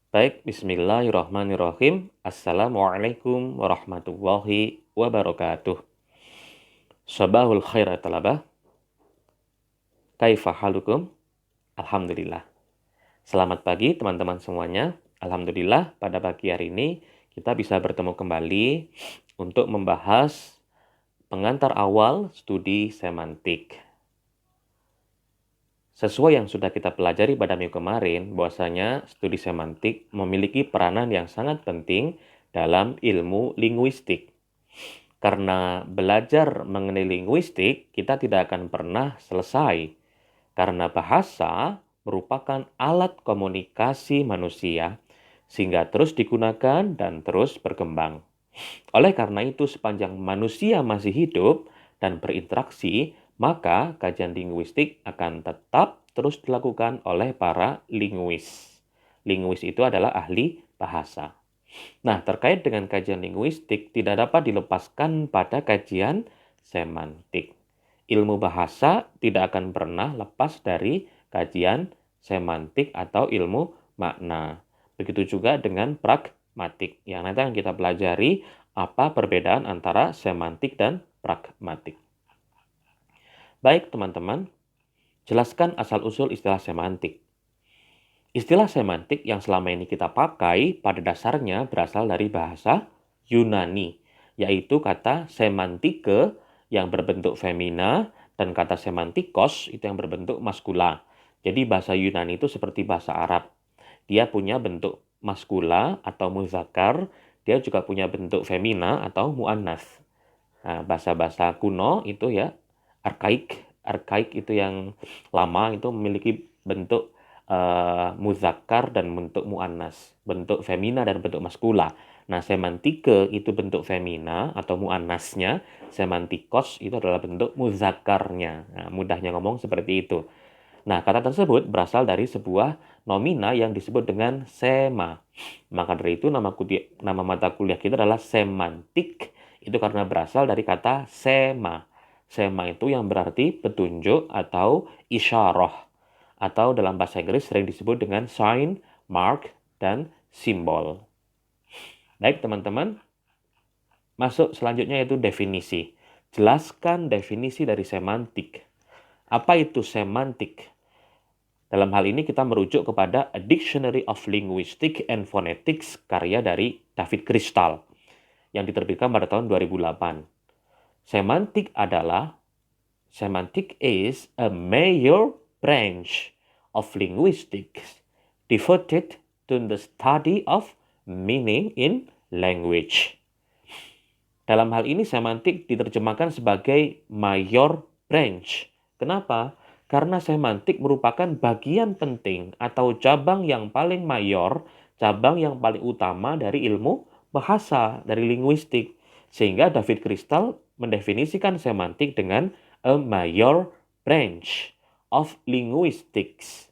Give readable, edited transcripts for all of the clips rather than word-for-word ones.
Baik, bismillahirrahmanirrahim. Assalamualaikum warahmatullahi wabarakatuh. Sabahul khair ya talabah. Kaifa halukum? Alhamdulillah. Selamat pagi teman-teman semuanya. Alhamdulillah pada pagi hari ini kita bisa bertemu kembali untuk membahas pengantar awal studi semantik. Sesuai yang sudah kita pelajari pada minggu kemarin, bahwasanya studi semantik memiliki peranan yang sangat penting dalam ilmu linguistik. Karena belajar mengenai linguistik, kita tidak akan pernah selesai. Karena bahasa merupakan alat komunikasi manusia, sehingga terus digunakan dan terus berkembang. Oleh karena itu, sepanjang manusia masih hidup dan berinteraksi, maka kajian linguistik akan tetap terus dilakukan oleh para linguis. Linguis itu adalah ahli bahasa. Nah, terkait dengan kajian linguistik tidak dapat dilepaskan pada kajian semantik. Ilmu bahasa tidak akan pernah lepas dari kajian semantik atau ilmu makna. Begitu juga dengan pragmatik. Yang nanti akan kita pelajari apa perbedaan antara semantik dan pragmatik. Baik, teman-teman, jelaskan asal-usul istilah semantik. Istilah semantik yang selama ini kita pakai pada dasarnya berasal dari bahasa Yunani, yaitu kata semantike yang berbentuk femina dan kata semantikos itu yang berbentuk maskula. Jadi bahasa Yunani itu seperti bahasa Arab. Dia punya bentuk maskula atau muzakkar, dia juga punya bentuk femina atau muannas. Nah, bahasa-bahasa kuno itu ya, arkaik itu yang lama itu memiliki bentuk muzakkar dan bentuk muannas, bentuk femina dan bentuk maskula. Nah, semantike itu bentuk femina atau muannasnya, semantikos itu adalah bentuk muzakkarnya. Nah, mudahnya ngomong seperti itu. Nah, kata tersebut berasal dari sebuah nomina yang disebut dengan sema. Maka dari itu nama mata kuliah kita adalah semantik. Itu karena berasal dari kata sema. Sema itu yang berarti petunjuk atau isyarah. Atau dalam bahasa Inggris sering disebut dengan sign, mark, dan simbol. Baik teman-teman, masuk selanjutnya yaitu definisi. Jelaskan definisi dari semantik. Apa itu semantik? Dalam hal ini kita merujuk kepada A Dictionary of Linguistics and Phonetics karya dari David Crystal yang diterbitkan pada tahun 2008. Semantik is a major branch of linguistics devoted to the study of meaning in language. Dalam hal ini semantik diterjemahkan sebagai major branch. Kenapa? Karena semantik merupakan bagian penting atau cabang yang paling mayor, cabang yang paling utama dari ilmu bahasa, dari linguistik. Sehingga David Crystal mendefinisikan semantik dengan a major branch of linguistics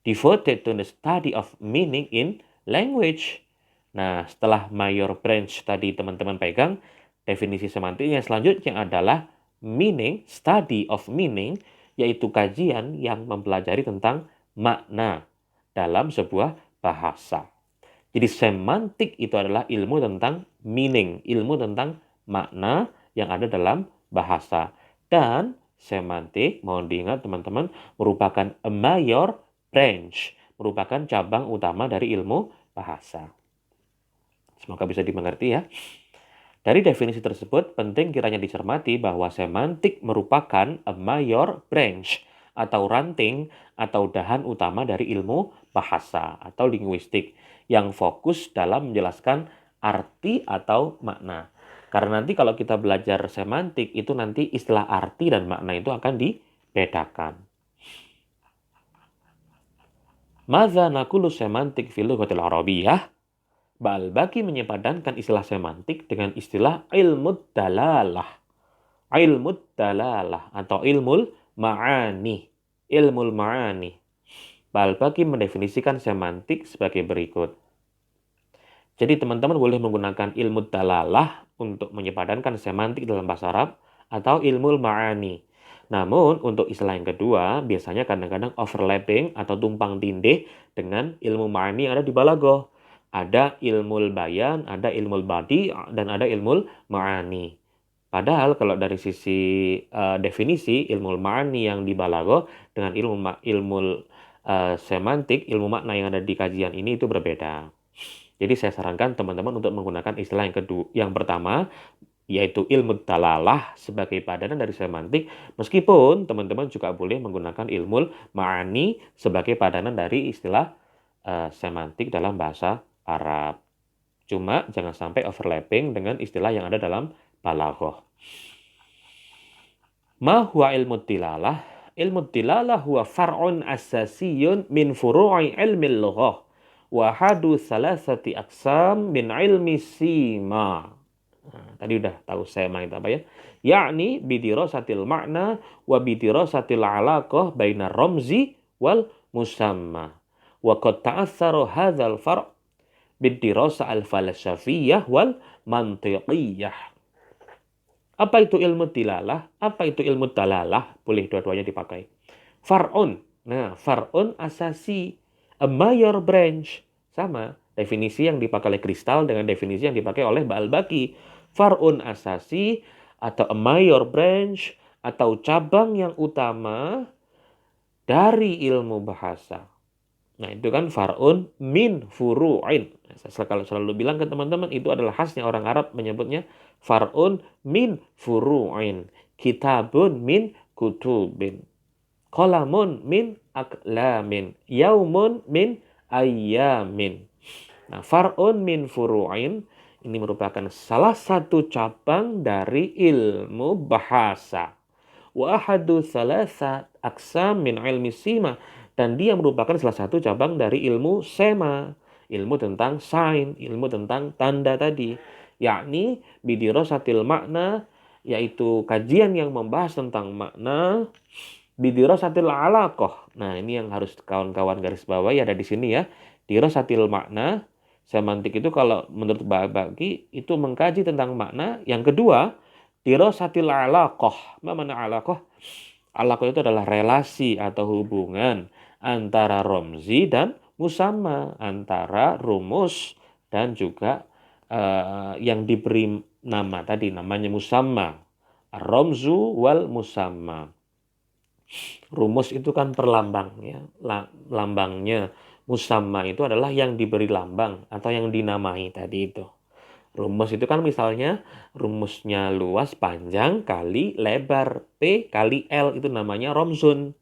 devoted to the study of meaning in language. Nah, setelah major branch tadi teman-teman pegang, definisi semantiknya selanjutnya adalah meaning, study of meaning, yaitu kajian yang mempelajari tentang makna dalam sebuah bahasa. Jadi semantik itu adalah ilmu tentang meaning, ilmu tentang makna yang ada dalam bahasa. Dan semantik, mohon diingat teman-teman, merupakan a major branch, merupakan cabang utama dari ilmu bahasa. Semoga bisa dimengerti ya. Dari definisi tersebut, penting kiranya dicermati bahwa semantik merupakan a major branch atau ranting atau dahan utama dari ilmu bahasa atau linguistik yang fokus dalam menjelaskan arti atau makna. Karena nanti kalau kita belajar semantik, itu nanti istilah arti dan makna itu akan dibedakan. Madza naqulu semantik fil lughatil arabiyyah? Al-Baqi menyepadankan istilah semantik dengan istilah ilmu dalalah. Ilmu dalalah atau ilmul ma'ani. Ilmul ma'ani. Al-Baqi mendefinisikan semantik sebagai berikut. Jadi teman-teman boleh menggunakan ilmu dalalah untuk menyepadankan semantik dalam bahasa Arab atau ilmul ma'ani. Namun untuk istilah yang kedua biasanya kadang-kadang overlapping atau tumpang tindih dengan ilmu ma'ani yang ada di balaghah. Ada ilmul bayan, ada ilmul badi, dan ada ilmul ma'ani. Padahal kalau dari sisi definisi, ilmul ma'ani yang di balaghah dengan ilmul semantik, ilmu makna yang ada di kajian ini itu berbeda. Jadi saya sarankan teman-teman untuk menggunakan istilah yang kedua, yang pertama, yaitu ilmu dalalah sebagai padanan dari semantik, meskipun teman-teman juga boleh menggunakan ilmul ma'ani sebagai padanan dari istilah semantik dalam bahasa Arab. Cuma jangan sampai overlapping dengan istilah yang ada dalam balaghah. Ma huwa ilmu dilalah? Ilmu dilalah huwa far'un asasiyun min furu'i ilmi lughah wa hadu salasati aqsam min ilmi sima. Nah, tadi udah tahu sema itu apa ya? Yakni bidirasatil makna wa bidirasatil alaqah baina ramzi wal musamma. Wa qad ta'assara hadzal far' bidirasa al-falsafiyyah wal mantiqiyyah. Apa itu ilmu dilalah? Apa itu ilmu dalalah? Boleh dua-duanya dipakai. Far'un. Nah, far'un asasi. A major branch. Sama. Definisi yang dipakai oleh Kristal dengan definisi yang dipakai oleh Ba'al-Baqi. Far'un asasi atau a major branch atau cabang yang utama dari ilmu bahasa. Nah, itu kan far'un min furu'in. Saya selalu bilang ke teman-teman, itu adalah khasnya orang Arab menyebutnya far'un min furu'in. Kitabun min kutubin. Qalamun min aklamin. Yaumun min ayyamin. Nah, far'un min furu'in ini merupakan salah satu cabang dari ilmu bahasa. Wa ahadu salasat aqsam min ilmi sima, dan dia merupakan salah satu cabang dari ilmu sema, ilmu tentang sign, ilmu tentang tanda tadi, yakni bidirasatil makna, yaitu kajian yang membahas tentang makna, bidirasatil alaqah. Nah, ini yang harus kawan-kawan garis bawahi ada di sini ya. Dirasatil makna, semantik itu kalau menurut Ba'al-Baqi itu mengkaji tentang makna. Yang kedua, dirasatil alaqah. Apa makna alaqah? Alaqah itu adalah relasi atau hubungan antara romzi dan musamma, antara rumus dan juga yang diberi nama tadi, namanya musamma. Ar-ramzu wal musamma. Rumus itu kan perlambang ya. Lambangnya. Musamma itu adalah yang diberi lambang atau yang dinamai tadi itu. Rumus itu kan misalnya rumusnya luas panjang kali lebar P kali L itu namanya romzun.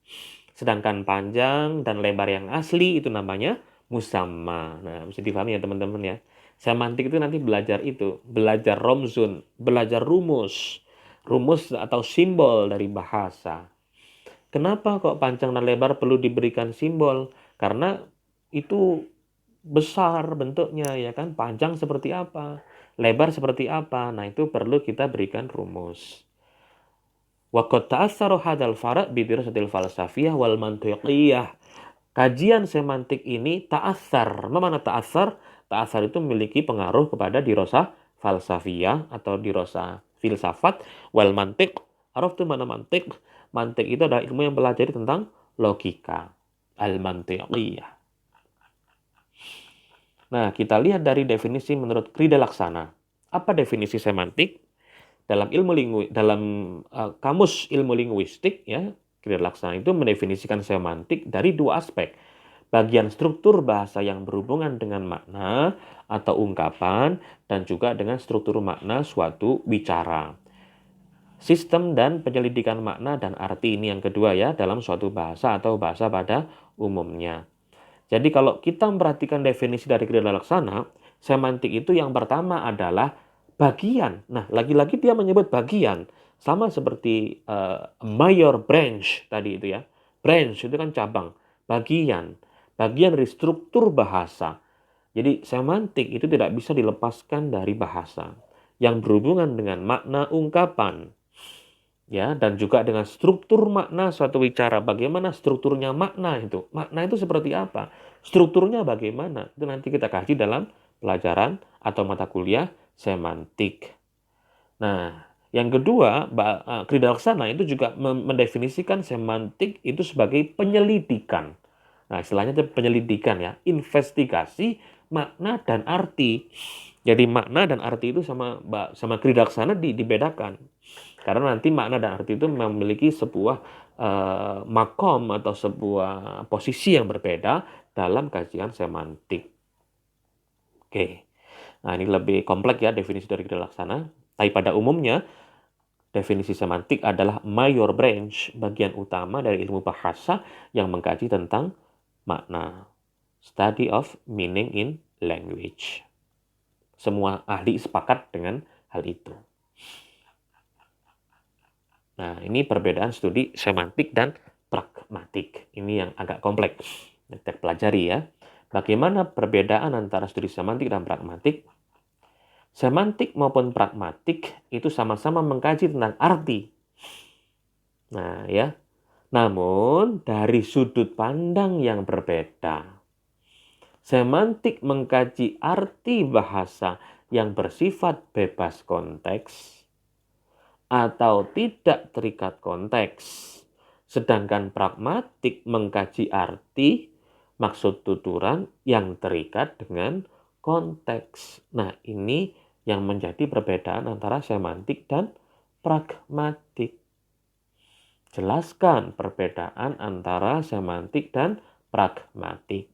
Sedangkan panjang dan lebar yang asli itu namanya musamma. Nah, bisa dipahami ya teman-teman ya. Semantik itu nanti belajar itu, belajar romzun, belajar rumus. Rumus atau simbol dari bahasa. Kenapa kok panjang dan lebar perlu diberikan simbol? Karena itu besar bentuknya ya kan, panjang seperti apa, lebar seperti apa. Nah, itu perlu kita berikan rumus. Wa qad ta'assara hadzal fara' bi dirasatil falsafiyah wal mantiqiyyah. Kajian semantik ini ta'assar. Apa makna ta'assar? Ta'assar itu memiliki pengaruh kepada dirasa falsafiyah atau dirasa filsafat wal mantiq. Araf itu mana mantiq? Mantiq itu adalah ilmu yang pelajari tentang logika. Al-mantiqiyah. Nah, kita lihat dari definisi menurut Krida Laksana. Apa definisi semantik? Dalam kamus ilmu linguistik ya, Krida Laksana itu mendefinisikan semantik dari dua aspek. Bagian struktur bahasa yang berhubungan dengan makna atau ungkapan dan juga dengan struktur makna suatu bicara. Sistem dan penyelidikan makna dan arti ini yang kedua ya dalam suatu bahasa atau bahasa pada umumnya. Jadi kalau kita memperhatikan definisi dari Krida Laksana, semantik itu yang pertama adalah bagian. Nah, lagi-lagi dia menyebut bagian. Sama seperti major branch tadi itu ya. Branch itu kan cabang. Bagian. Bagian dari struktur bahasa. Jadi semantik itu tidak bisa dilepaskan dari bahasa. Yang berhubungan dengan makna ungkapan. Ya, dan juga dengan struktur makna suatu bicara. Bagaimana strukturnya makna itu? Makna itu seperti apa? Strukturnya bagaimana? Itu nanti kita kaji dalam pelajaran atau mata kuliah semantik. Nah, yang kedua, Krida Laksana itu juga mendefinisikan semantik itu sebagai penyelidikan. Nah, istilahnya itu penyelidikan ya, investigasi makna dan arti. Jadi makna dan arti itu sama kridaksana dibedakan. Karena nanti makna dan arti itu memiliki sebuah makom atau sebuah posisi yang berbeda dalam kajian semantik. Oke. Nah, ini lebih kompleks ya definisi dari kridaksana. Tapi pada umumnya definisi semantik adalah major branch, bagian utama dari ilmu bahasa yang mengkaji tentang makna. Study of meaning in language. Semua ahli sepakat dengan hal itu. Nah, ini perbedaan studi semantik dan pragmatik. Ini yang agak kompleks. Kita pelajari ya. Bagaimana perbedaan antara studi semantik dan pragmatik? Semantik maupun pragmatik itu sama-sama mengkaji tentang arti. Nah, ya. Namun, dari sudut pandang yang berbeda. Semantik mengkaji arti bahasa yang bersifat bebas konteks atau tidak terikat konteks. Sedangkan pragmatik mengkaji arti maksud tuturan yang terikat dengan konteks. Nah, ini yang menjadi perbedaan antara semantik dan pragmatik. Jelaskan perbedaan antara semantik dan pragmatik.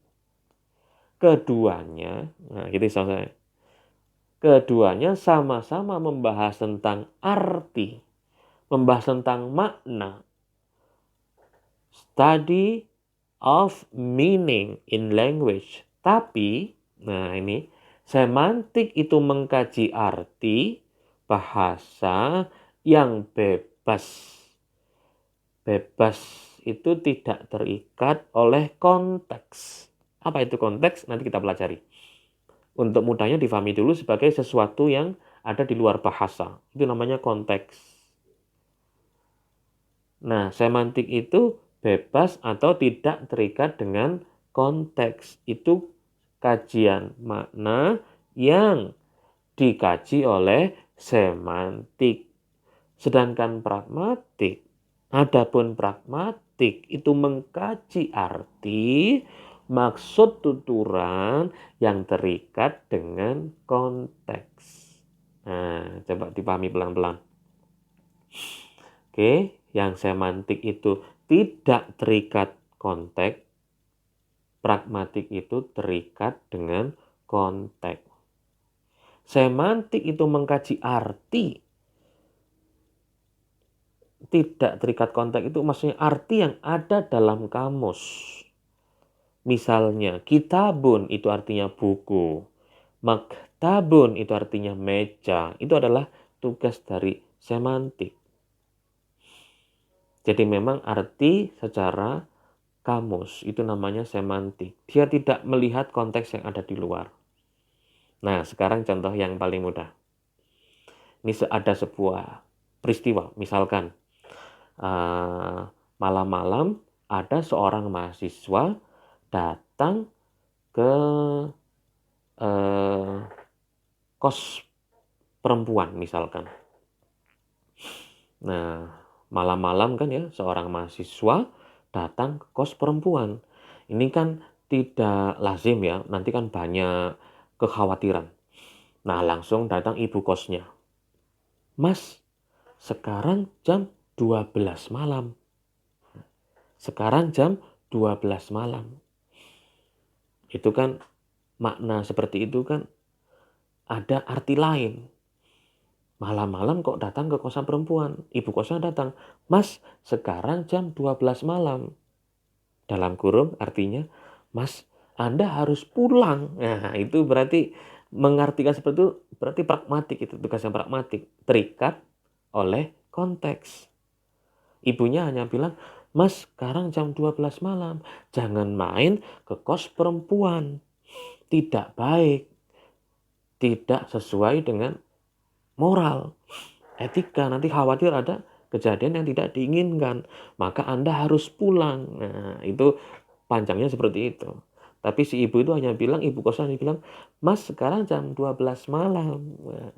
Keduanya, nah gitu selesai. Keduanya sama-sama membahas tentang arti, membahas tentang makna. Study of meaning in language. Tapi, nah ini, semantik itu mengkaji arti bahasa yang bebas. Bebas itu tidak terikat oleh konteks. Apa itu konteks? Nanti kita pelajari. Untuk mudahnya difahami dulu sebagai sesuatu yang ada di luar bahasa. Itu namanya konteks. Nah, semantik itu bebas atau tidak terikat dengan konteks. Itu kajian makna yang dikaji oleh semantik. Sedangkan pragmatik, adapun pragmatik itu mengkaji arti, maksud tuturan yang terikat dengan konteks. Nah, coba dipahami pelan-pelan. Oke, yang semantik itu tidak terikat konteks, pragmatik itu terikat dengan konteks. Semantik itu mengkaji arti, tidak terikat konteks itu maksudnya arti yang ada dalam kamus. Misalnya, kitabun itu artinya buku, maktabun itu artinya meja. Itu adalah tugas dari semantik. Jadi memang arti secara kamus itu namanya semantik. Dia tidak melihat konteks yang ada di luar. Nah, sekarang contoh yang paling mudah. Ini ada sebuah peristiwa, misalkan malam-malam ada seorang mahasiswa datang ke kos perempuan misalkan. Nah, malam-malam kan ya seorang mahasiswa datang ke kos perempuan. Ini kan tidak lazim ya, nanti kan banyak kekhawatiran. Nah, langsung datang ibu kosnya. Mas, sekarang jam 12 malam. Sekarang jam 12 malam. Itu kan makna seperti itu kan ada arti lain. Malam-malam kok datang ke kosan perempuan. Ibu kosnya datang. Mas, sekarang jam 12 malam. Dalam kurung artinya, Mas, Anda harus pulang. Nah, itu berarti mengartikan seperti itu, berarti pragmatik itu, tugas yang pragmatik. Terikat oleh konteks. Ibunya hanya bilang, Mas, sekarang jam 12 malam. Jangan main ke kos perempuan. Tidak baik. Tidak sesuai dengan moral, etika, nanti khawatir ada kejadian yang tidak diinginkan, maka Anda harus pulang. Nah, itu panjangnya seperti itu. Tapi si ibu itu hanya bilang, ibu kosan bilang, Mas sekarang jam 12 malam. Nah,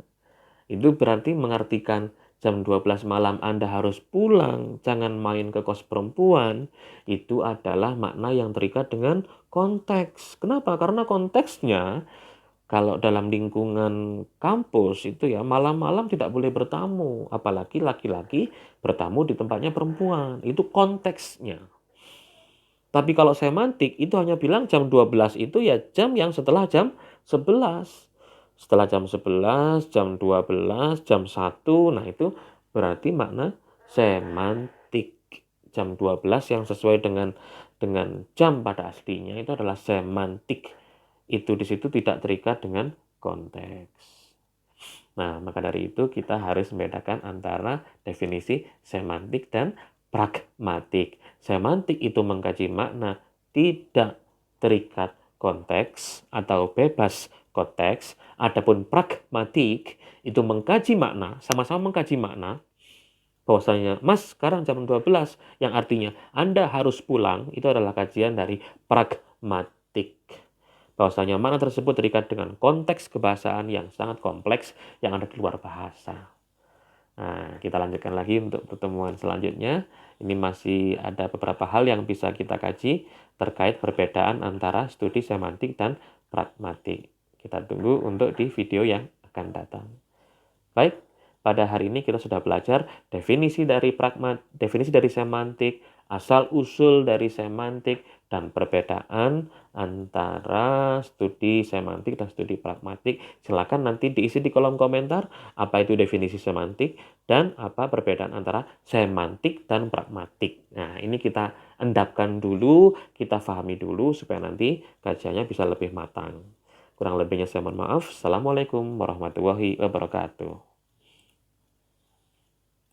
itu berarti mengartikan jam 12 malam Anda harus pulang, jangan main ke kos perempuan, itu adalah makna yang terikat dengan konteks. Kenapa? Karena konteksnya kalau dalam lingkungan kampus itu ya malam-malam tidak boleh bertamu, apalagi laki-laki bertamu di tempatnya perempuan. Itu konteksnya. Tapi kalau semantik itu hanya bilang jam 12 itu ya jam yang setelah jam 11. Setelah jam 11, jam 12, jam 1, nah itu berarti makna semantik. Jam 12 yang sesuai dengan jam pada aslinya itu adalah semantik. Itu di situ tidak terikat dengan konteks. Nah, maka dari itu kita harus membedakan antara definisi semantik dan pragmatik. Semantik itu mengkaji makna tidak terikat konteks atau bebas konteks. Adapun pragmatik itu mengkaji makna, sama-sama mengkaji makna. Bahwasanya, Mas, sekarang jam 12, yang artinya Anda harus pulang, itu adalah kajian dari pragmatik. Bahwasanya makna tersebut terikat dengan konteks kebahasaan yang sangat kompleks yang ada di luar bahasa. Nah, kita lanjutkan lagi untuk pertemuan selanjutnya. Ini masih ada beberapa hal yang bisa kita kaji terkait perbedaan antara studi semantik dan pragmatik. Kita tunggu untuk di video yang akan datang. Baik, pada hari ini kita sudah belajar definisi dari semantik, asal-usul dari semantik, dan perbedaan antara studi semantik dan studi pragmatik. Silakan nanti diisi di kolom komentar apa itu definisi semantik dan apa perbedaan antara semantik dan pragmatik. Nah, ini kita endapkan dulu, kita pahami dulu supaya nanti kajiannya bisa lebih matang. Kurang lebihnya saya mohon maaf. Assalamualaikum warahmatullahi wabarakatuh.